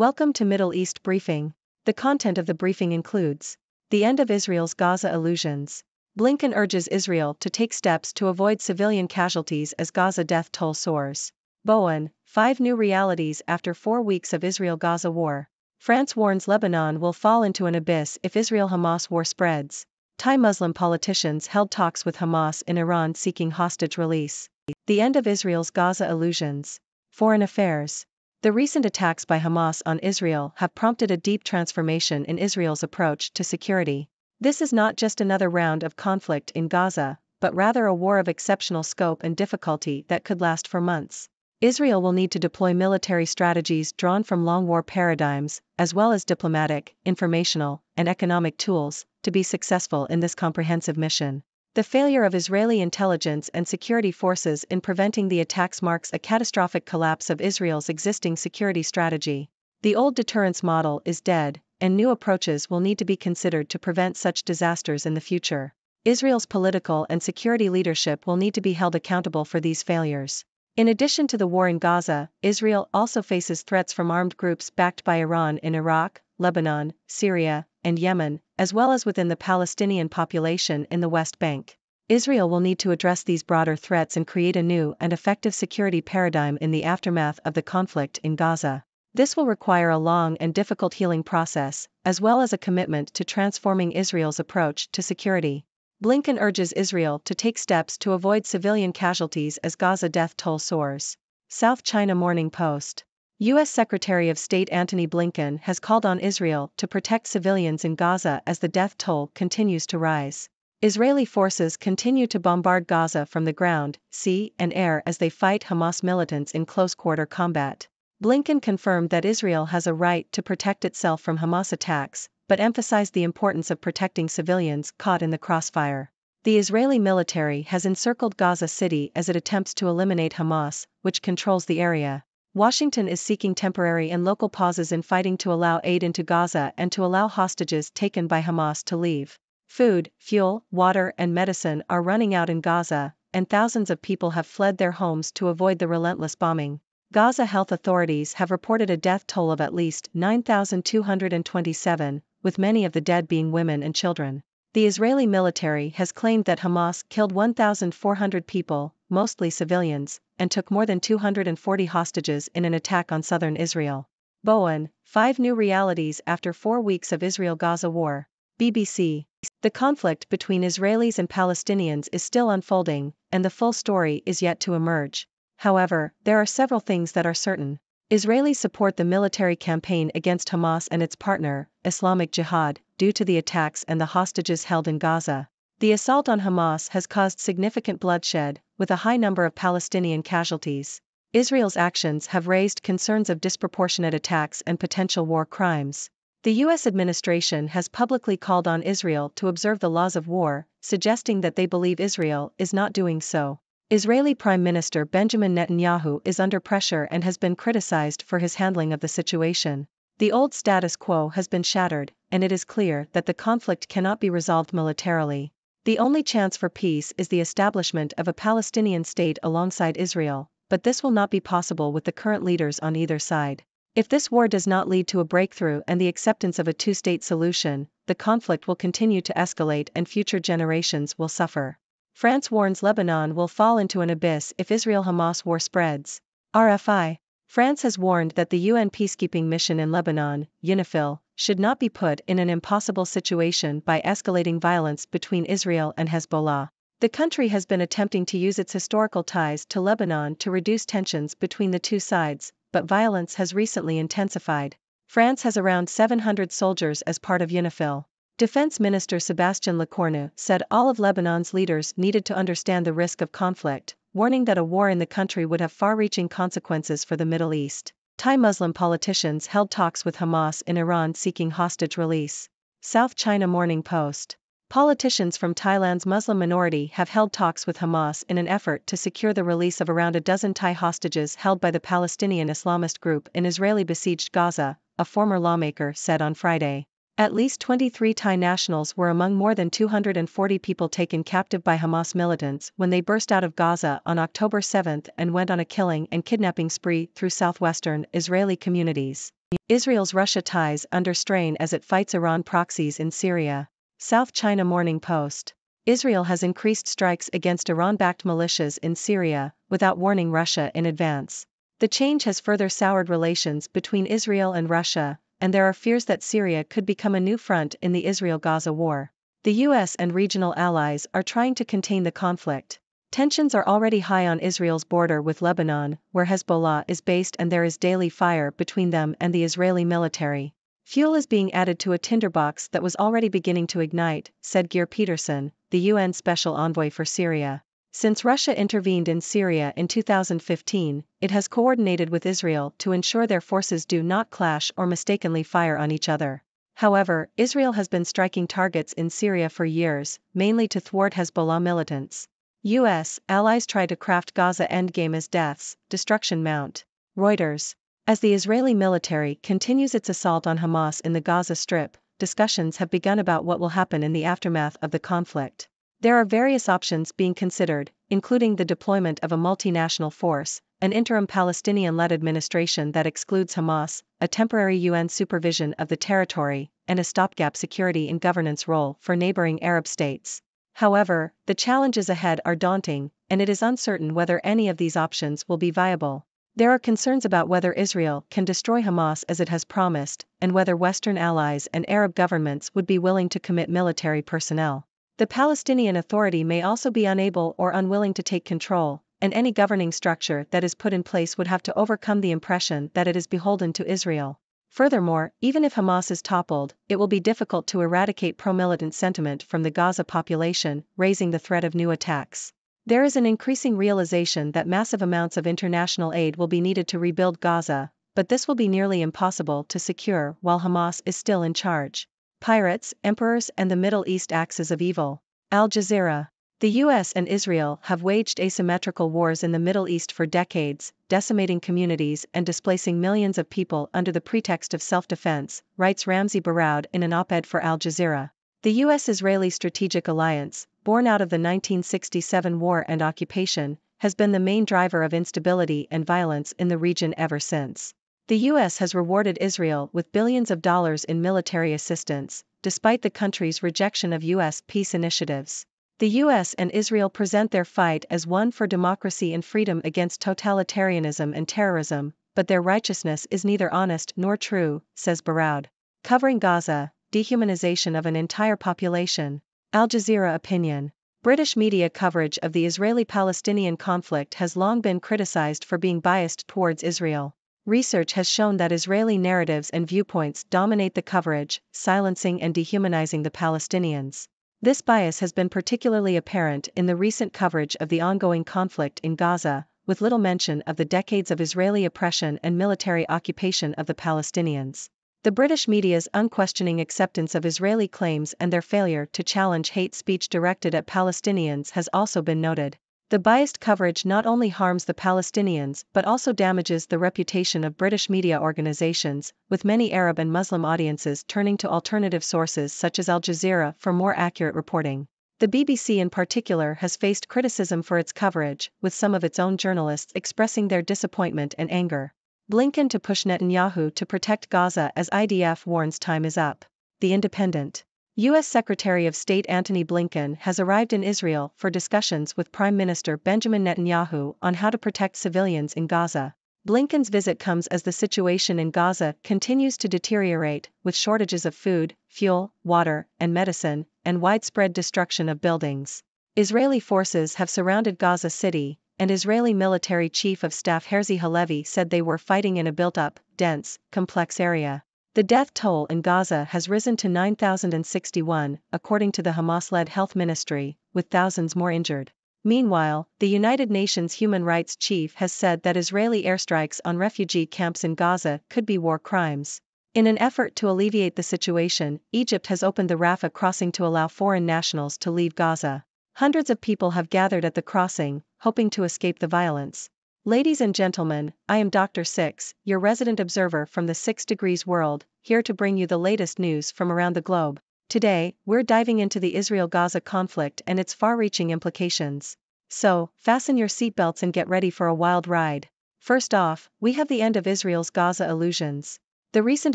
Welcome to Middle East Briefing. The content of the briefing includes the end of Israel's Gaza illusions. Blinken urges Israel to take steps to avoid civilian casualties as Gaza death toll soars. Bowen, 5 new realities after 4 weeks of Israel-Gaza war. France warns Lebanon will fall into an abyss if Israel-Hamas war spreads. Thai Muslim politicians held talks with Hamas in Iran seeking hostage release. The end of Israel's Gaza illusions. Foreign affairs. The recent attacks by Hamas on Israel have prompted a deep transformation in Israel's approach to security. This is not just another round of conflict in Gaza, but rather a war of exceptional scope and difficulty that could last for months. Israel will need to deploy military strategies drawn from long war paradigms, as well as diplomatic, informational, and economic tools, to be successful in this comprehensive mission. The failure of Israeli intelligence and security forces in preventing the attacks marks a catastrophic collapse of Israel's existing security strategy. The old deterrence model is dead, and new approaches will need to be considered to prevent such disasters in the future. Israel's political and security leadership will need to be held accountable for these failures. In addition to the war in Gaza, Israel also faces threats from armed groups backed by Iran in Iraq, Lebanon, Syria, and Yemen, as well as within the Palestinian population in the West Bank. Israel will need to address these broader threats and create a new and effective security paradigm in the aftermath of the conflict in Gaza. This will require a long and difficult healing process, as well as a commitment to transforming Israel's approach to security. Blinken urges Israel to take steps to avoid civilian casualties as Gaza death toll soars. South China Morning Post. U.S. Secretary of State Antony Blinken has called on Israel to protect civilians in Gaza as the death toll continues to rise. Israeli forces continue to bombard Gaza from the ground, sea, and air as they fight Hamas militants in close-quarter combat. Blinken confirmed that Israel has a right to protect itself from Hamas attacks, but emphasized the importance of protecting civilians caught in the crossfire. The Israeli military has encircled Gaza City as it attempts to eliminate Hamas, which controls the area. Washington is seeking temporary and local pauses in fighting to allow aid into Gaza and to allow hostages taken by Hamas to leave. Food, fuel, water, and medicine are running out in Gaza, and thousands of people have fled their homes to avoid the relentless bombing. Gaza health authorities have reported a death toll of at least 9,227, with many of the dead being women and children. The Israeli military has claimed that Hamas killed 1,400 people, mostly civilians, and took more than 240 hostages in an attack on southern Israel. Bowen, 5 new realities after 4 weeks of Israel-Gaza war. BBC. The conflict between Israelis and Palestinians is still unfolding, and the full story is yet to emerge. However, there are several things that are certain. Israelis support the military campaign against Hamas and its partner, Islamic Jihad, due to the attacks and the hostages held in Gaza. The assault on Hamas has caused significant bloodshed, with a high number of Palestinian casualties. Israel's actions have raised concerns of disproportionate attacks and potential war crimes. The U.S. administration has publicly called on Israel to observe the laws of war, suggesting that they believe Israel is not doing so. Israeli Prime Minister Benjamin Netanyahu is under pressure and has been criticized for his handling of the situation. The old status quo has been shattered, and it is clear that the conflict cannot be resolved militarily. The only chance for peace is the establishment of a Palestinian state alongside Israel, but this will not be possible with the current leaders on either side. If this war does not lead to a breakthrough and the acceptance of a two-state solution, the conflict will continue to escalate and future generations will suffer. France warns Lebanon will fall into an abyss if Israel-Hamas war spreads. RFI. France has warned that the UN peacekeeping mission in Lebanon, UNIFIL, should not be put in an impossible situation by escalating violence between Israel and Hezbollah. The country has been attempting to use its historical ties to Lebanon to reduce tensions between the two sides, but violence has recently intensified. France has around 700 soldiers as part of UNIFIL. Defense Minister Sébastien Lecornu said all of Lebanon's leaders needed to understand the risk of conflict, warning that a war in the country would have far-reaching consequences for the Middle East. Thai Muslim politicians held talks with Hamas in Iran seeking hostage release. South China Morning Post. Politicians from Thailand's Muslim minority have held talks with Hamas in an effort to secure the release of around a dozen Thai hostages held by the Palestinian Islamist group in Israeli-besieged Gaza, a former lawmaker said on Friday. At least 23 Thai nationals were among more than 240 people taken captive by Hamas militants when they burst out of Gaza on October 7 and went on a killing and kidnapping spree through southwestern Israeli communities. Israel's Russia ties under strain as it fights Iran proxies in Syria. South China Morning Post. Israel has increased strikes against Iran-backed militias in Syria, without warning Russia in advance. The change has further soured relations between Israel and Russia, and there are fears that Syria could become a new front in the Israel-Gaza war. The US and regional allies are trying to contain the conflict. Tensions are already high on Israel's border with Lebanon, where Hezbollah is based, and there is daily fire between them and the Israeli military. Fuel is being added to a tinderbox that was already beginning to ignite, said Geir Peterson, the UN Special Envoy for Syria. Since Russia intervened in Syria in 2015, it has coordinated with Israel to ensure their forces do not clash or mistakenly fire on each other. However, Israel has been striking targets in Syria for years, mainly to thwart Hezbollah militants. U.S. allies try to craft Gaza endgame as deaths, destruction mount. Reuters. As the Israeli military continues its assault on Hamas in the Gaza Strip, discussions have begun about what will happen in the aftermath of the conflict. There are various options being considered, including the deployment of a multinational force, an interim Palestinian-led administration that excludes Hamas, a temporary UN supervision of the territory, and a stopgap security and governance role for neighboring Arab states. However, the challenges ahead are daunting, and it is uncertain whether any of these options will be viable. There are concerns about whether Israel can destroy Hamas as it has promised, and whether Western allies and Arab governments would be willing to commit military personnel. The Palestinian Authority may also be unable or unwilling to take control, and any governing structure that is put in place would have to overcome the impression that it is beholden to Israel. Furthermore, even if Hamas is toppled, it will be difficult to eradicate pro-militant sentiment from the Gaza population, raising the threat of new attacks. There is an increasing realization that massive amounts of international aid will be needed to rebuild Gaza, but this will be nearly impossible to secure while Hamas is still in charge. Pirates, emperors, and the Middle East axis of evil. Al Jazeera. The US and Israel have waged asymmetrical wars in the Middle East for decades, decimating communities and displacing millions of people under the pretext of self-defense, writes Ramzi Baroud in an op-ed for Al Jazeera. The US-Israeli strategic alliance, born out of the 1967 war and occupation, has been the main driver of instability and violence in the region ever since. The US has rewarded Israel with billions of dollars in military assistance, despite the country's rejection of US peace initiatives. The US and Israel present their fight as one for democracy and freedom against totalitarianism and terrorism, but their righteousness is neither honest nor true, says Baroud. Covering Gaza, dehumanization of an entire population. Al Jazeera opinion. British media coverage of the Israeli-Palestinian conflict has long been criticized for being biased towards Israel. Research has shown that Israeli narratives and viewpoints dominate the coverage, silencing and dehumanizing the Palestinians. This bias has been particularly apparent in the recent coverage of the ongoing conflict in Gaza, with little mention of the decades of Israeli oppression and military occupation of the Palestinians. The British media's unquestioning acceptance of Israeli claims and their failure to challenge hate speech directed at Palestinians has also been noted. The biased coverage not only harms the Palestinians but also damages the reputation of British media organizations, with many Arab and Muslim audiences turning to alternative sources such as Al Jazeera for more accurate reporting. The BBC in particular has faced criticism for its coverage, with some of its own journalists expressing their disappointment and anger. Blinken to push Netanyahu to protect Gaza as IDF warns time is up. The Independent. U.S. Secretary of State Antony Blinken has arrived in Israel for discussions with Prime Minister Benjamin Netanyahu on how to protect civilians in Gaza. Blinken's visit comes as the situation in Gaza continues to deteriorate, with shortages of food, fuel, water, and medicine, and widespread destruction of buildings. Israeli forces have surrounded Gaza City, and Israeli military chief of staff Herzi Halevi said they were fighting in a built-up, dense, complex area. The death toll in Gaza has risen to 9,061, according to the Hamas-led health ministry, with thousands more injured. Meanwhile, the United Nations human rights chief has said that Israeli airstrikes on refugee camps in Gaza could be war crimes. In an effort to alleviate the situation, Egypt has opened the Rafah crossing to allow foreign nationals to leave Gaza. Hundreds of people have gathered at the crossing, hoping to escape the violence. Ladies and gentlemen, I am Dr. Six, your resident observer from the 6 Degrees world, here to bring you the latest news from around the globe. Today, we're diving into the Israel-Gaza conflict and its far-reaching implications. So, fasten your seatbelts and get ready for a wild ride. First off, we have the end of Israel's Gaza illusions. The recent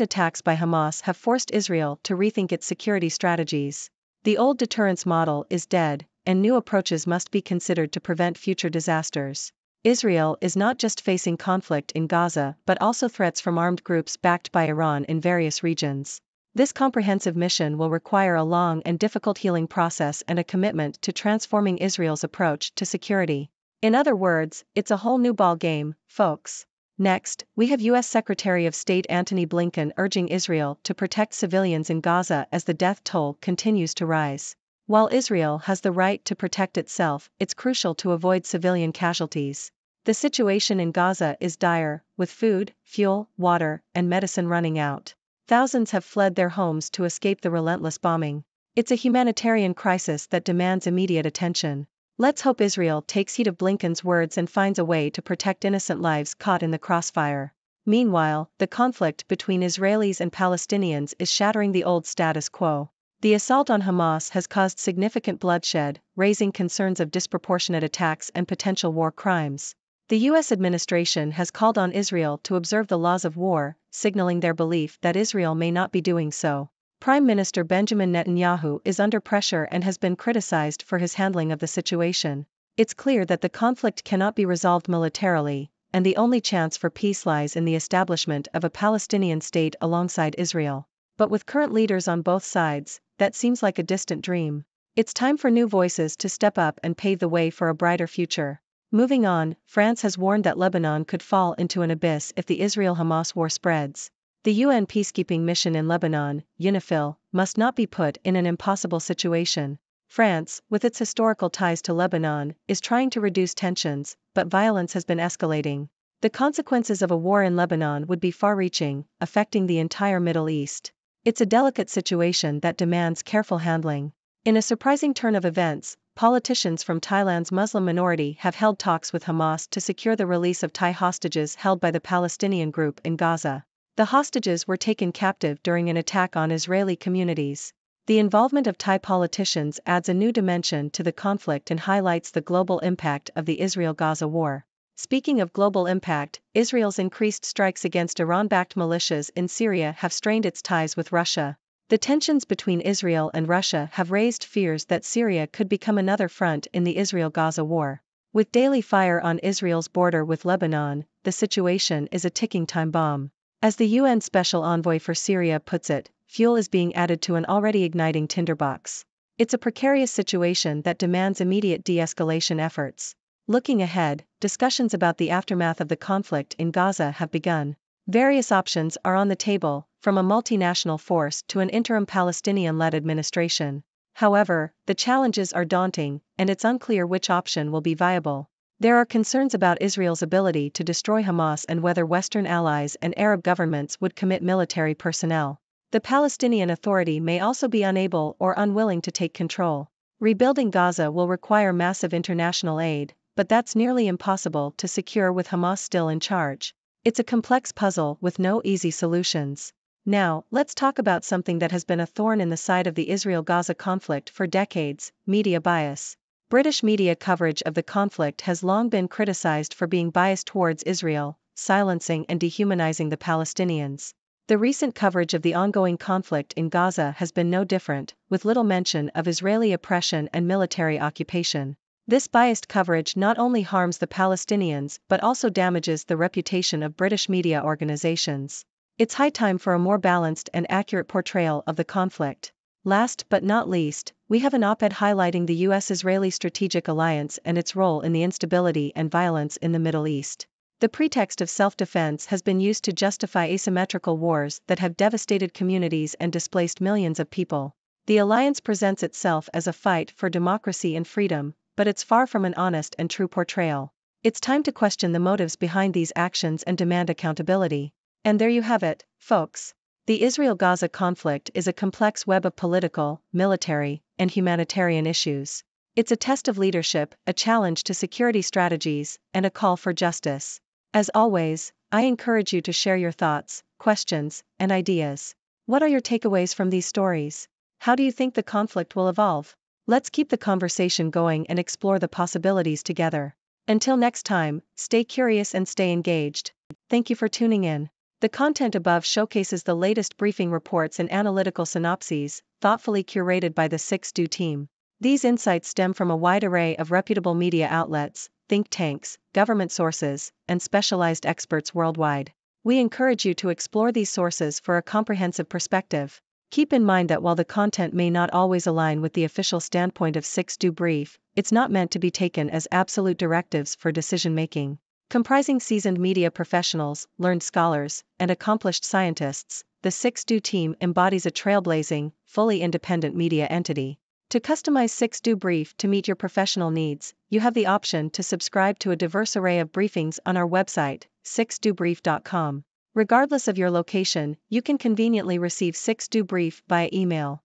attacks by Hamas have forced Israel to rethink its security strategies. The old deterrence model is dead, and new approaches must be considered to prevent future disasters. Israel is not just facing conflict in Gaza but also threats from armed groups backed by Iran in various regions. This comprehensive mission will require a long and difficult healing process and a commitment to transforming Israel's approach to security. In other words, it's a whole new ball game, folks. Next, we have U.S. Secretary of State Antony Blinken urging Israel to protect civilians in Gaza as the death toll continues to rise. While Israel has the right to protect itself, it's crucial to avoid civilian casualties. The situation in Gaza is dire, with food, fuel, water, and medicine running out. Thousands have fled their homes to escape the relentless bombing. It's a humanitarian crisis that demands immediate attention. Let's hope Israel takes heed of Blinken's words and finds a way to protect innocent lives caught in the crossfire. Meanwhile, the conflict between Israelis and Palestinians is shattering the old status quo. The assault on Hamas has caused significant bloodshed, raising concerns of disproportionate attacks and potential war crimes. The U.S. administration has called on Israel to observe the laws of war, signaling their belief that Israel may not be doing so. Prime Minister Benjamin Netanyahu is under pressure and has been criticized for his handling of the situation. It's clear that the conflict cannot be resolved militarily, and the only chance for peace lies in the establishment of a Palestinian state alongside Israel. But with current leaders on both sides, that seems like a distant dream. It's time for new voices to step up and pave the way for a brighter future. Moving on, France has warned that Lebanon could fall into an abyss if the Israel-Hamas war spreads. The UN peacekeeping mission in Lebanon, UNIFIL, must not be put in an impossible situation. France, with its historical ties to Lebanon, is trying to reduce tensions, but violence has been escalating. The consequences of a war in Lebanon would be far-reaching, affecting the entire Middle East. It's a delicate situation that demands careful handling. In a surprising turn of events, politicians from Thailand's Muslim minority have held talks with Hamas to secure the release of Thai hostages held by the Palestinian group in Gaza. The hostages were taken captive during an attack on Israeli communities. The involvement of Thai politicians adds a new dimension to the conflict and highlights the global impact of the Israel-Gaza war. Speaking of global impact, Israel's increased strikes against Iran-backed militias in Syria have strained its ties with Russia. The tensions between Israel and Russia have raised fears that Syria could become another front in the Israel-Gaza war. With daily fire on Israel's border with Lebanon, the situation is a ticking time bomb. As the UN Special Envoy for Syria puts it, fuel is being added to an already igniting tinderbox. It's a precarious situation that demands immediate de-escalation efforts. Looking ahead, discussions about the aftermath of the conflict in Gaza have begun. Various options are on the table, from a multinational force to an interim Palestinian-led administration. However, the challenges are daunting, and it's unclear which option will be viable. There are concerns about Israel's ability to destroy Hamas and whether Western allies and Arab governments would commit military personnel. The Palestinian Authority may also be unable or unwilling to take control. Rebuilding Gaza will require massive international aid, but that's nearly impossible to secure with Hamas still in charge. It's a complex puzzle with no easy solutions. Now, let's talk about something that has been a thorn in the side of the Israel-Gaza conflict for decades: media bias. British media coverage of the conflict has long been criticized for being biased towards Israel, silencing and dehumanizing the Palestinians. The recent coverage of the ongoing conflict in Gaza has been no different, with little mention of Israeli oppression and military occupation. This biased coverage not only harms the Palestinians but also damages the reputation of British media organizations. It's high time for a more balanced and accurate portrayal of the conflict. Last but not least, we have an op-ed highlighting the US-Israeli strategic alliance and its role in the instability and violence in the Middle East. The pretext of self-defense has been used to justify asymmetrical wars that have devastated communities and displaced millions of people. The alliance presents itself as a fight for democracy and freedom, but it's far from an honest and true portrayal. It's time to question the motives behind these actions and demand accountability. And there you have it, folks. The Israel-Gaza conflict is a complex web of political, military, and humanitarian issues. It's a test of leadership, a challenge to security strategies, and a call for justice. As always, I encourage you to share your thoughts, questions, and ideas. What are your takeaways from these stories? How do you think the conflict will evolve? Let's keep the conversation going and explore the possibilities together. Until next time, stay curious and stay engaged. Thank you for tuning in. The content above showcases the latest briefing reports and analytical synopses, thoughtfully curated by the 6Do team. These insights stem from a wide array of reputable media outlets, think tanks, government sources, and specialized experts worldwide. We encourage you to explore these sources for a comprehensive perspective. Keep in mind that while the content may not always align with the official standpoint of 6Do Brief, it's not meant to be taken as absolute directives for decision-making. Comprising seasoned media professionals, learned scholars, and accomplished scientists, the 6Do team embodies a trailblazing, fully independent media entity. To customize 6Do Brief to meet your professional needs, you have the option to subscribe to a diverse array of briefings on our website, 6dobrief.com. Regardless of your location, you can conveniently receive 6Do Brief via email.